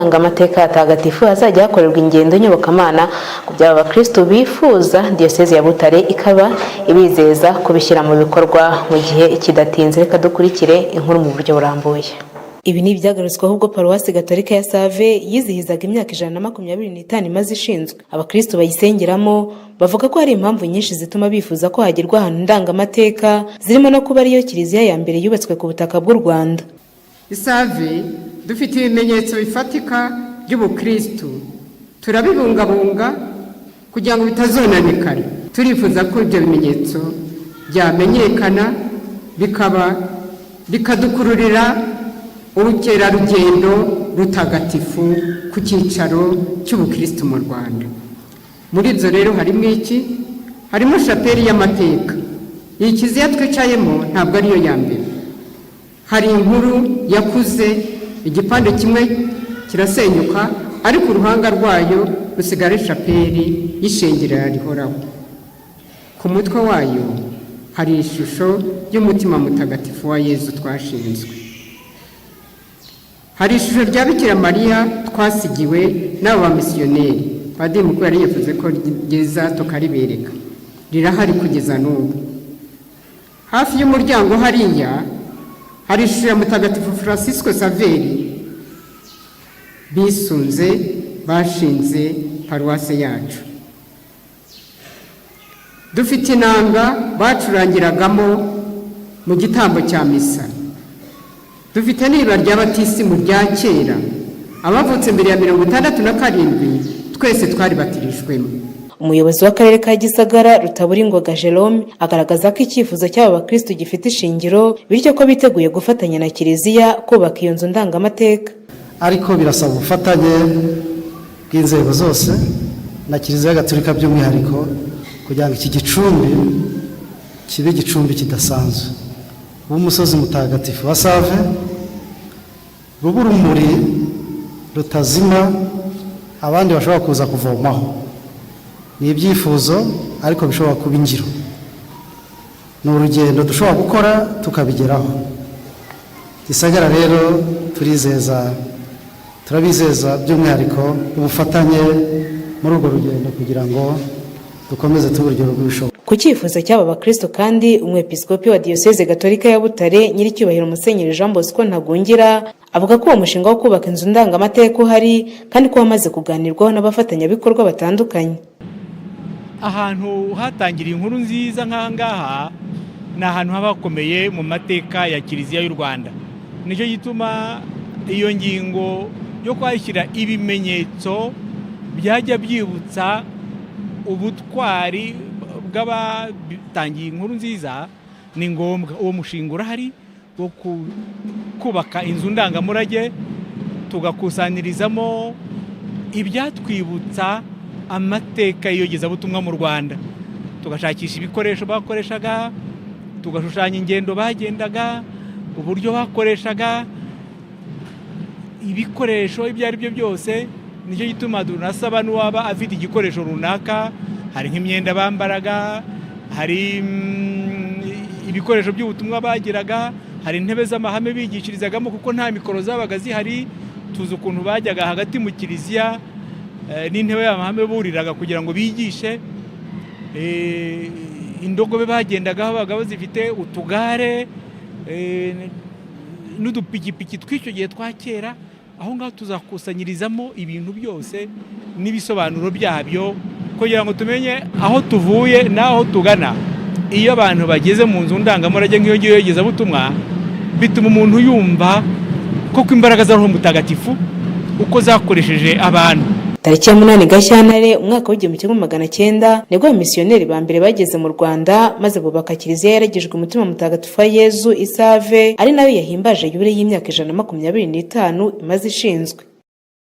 amateka atagatifu azajya hakorerwa ingendo nyobokamana ku byaba abakristo bifuza. Diyoseze ya Butare ikaba ibizeza kubishyira mu bikorwa mu gihe kidatinze. Reka dukurikire inkuru mu buryo burambuye. Ibi ni ibyagarutsweho ubwo Paruwasi Gatolika ya Save yizihizaga imyaka 125 imaze ishinzwe. Abakristo bayisengeramo bavuga ko hari impamvu nyinshi zituma bifuza ko hagirwa ahantu ndangamateka, zirimo no kuba ariyo kiliziya ya mbere yubatswe ku butaka bw'u Rwanda. Isave dufite ibimenyetso bifatika by'ubukristo, turabibungabunga kugira ngo bitazonanekara. Turifuza ko ibyo bimenyetso byamenyekana bikadukururira urukerarugendo rutagatifu ku cyicaro cy'ubukristo mu Rwanda. Muri ibyo rero harimo shapeli y'amateka. Iyi kiliziya twicayemo ntabwo ariyo ya mbere. Hari inkuru yakuze, igipande kimwe kirasenyuka, ariko uruhanga rwayo rusigara shapeli y'ishengerera rihoraho. Ku mutwe wayo hari ishusho y'umutima mutagatifu wa Yezu twashinzwe. Hari ishusho rya Bikira Mariya twasigiwe n'aba bamisiyoneri. Padiri mukuru yari yavuze ko rigeza tukaribereka. Rirahari kugeza n'ubu. Hafi y'umuryango hariya hari ishusho ya Mutagatifu Francisco Saveri bisunze bashinze paruwase yacu. Dufite inanga bacurangiragamo mu gitambo cya misa. Dufite n'ibara ry'abatisimu rya kera, abavutse mbere ya 67 twese twari batirijwemo. Umuyobozi w'akarere ka Gisagara Rutaburingoga Jerome agaragaza ko icyifuzo cy'aba bakristo gifite ishingiro, bityo ko biteguye gufatanya na kiliziya kubaka iyo nzu ndangamateka. Ariko birasaba ubufatanye bw'inzego zose na Kiliziya Gatolika by'umwihariko kugira ngo iki gicumbi kibe igicumbi kidasanzwe. Umusozi mutagatifu wa Save ruburumuri rutazima abandi bashobora kuza kuvomaho. Ni ibyifuzo ariko bishobora kuba ingiro. Ni urugendo dushobora gukora tukabigeraho. Gisagara rero turabizeza by'umwihariko ubufatanye muri urwo rugendo kugira ngo dukomeze tuburyo rw'ibishoboka. Ku cyifuzo cy'aba bakristo kandi umwepiskopi wa Diyoseze Gatolika ya Butare Nyiricyubahiro Musenyeri Jean Bosco Ntagungira avuga ko uwo mushinga wo kubaka inzu ndangamateka uhari kandi ko wamaze kuganirwaho n'abafatanyabikorwa batandukanye. Ahantu hatangiriye inkuru nziza nk'ahangaha ni ahantu haba hakomeye mu mateka ya Kiliziya y'u Rwanda. Nicyo gituma iyo ngingo yo kwashyira ibimenyetso byajya byibutsa ubutwari bw'abatangiye inkuru nziza ni ngombwa. Uwo mushinga urahari wo kubaka inzu ndangamurage, tugakusanirizamo ibyatwibutsa amateka y'iyogezabutumwa mu Rwanda, tugashakisha ibikoresho bakoreshaga, tugashushanya ingendo bagendaga, uburyo bakoreshaga ibikoresho ibyo ari byo byose. Nicyo gituma tunasaba n'uwaba afite igikoresho runaka, hari nk'imyenda bambaraga, hari ibikoresho by'ubutumwa bagiraga, hari intebe z'amahame bigishirizagamo kuko nta mikoro zabaga zihari. Tuzi ukuntu bajyaga hagati mu kiliziya n'intebe y'amahame buriraga kugira ngo bigishe. Indogobe bagendagaho babaga bazifite, utugare n'udupikipiki tw'icyo gihe twa kera. Aho ngaho tuzakusanyirizamo ibintu byose n'ibisobanuro byabyo kugira ngo tumenye aho tuvuye n'aho tugana. Iyo abantu bageze mu nzu ndangamurage nk'iyo ngiyo yogezabutumwa, bituma umuntu yumva koko imbaraga za Roho Mutagatifu uko zakoresheje abantu. Tariki ya 8 Gashyantare umwaka w'1900 nibwo abamisiyoneri ba mbere bageze mu Rwanda maze bubaka kiliziya yaragijwe umutima mutagatifu wa Yezu Isave, ari nayo yahimbaje yubile y'imyaka 125 imaze ishinzwe.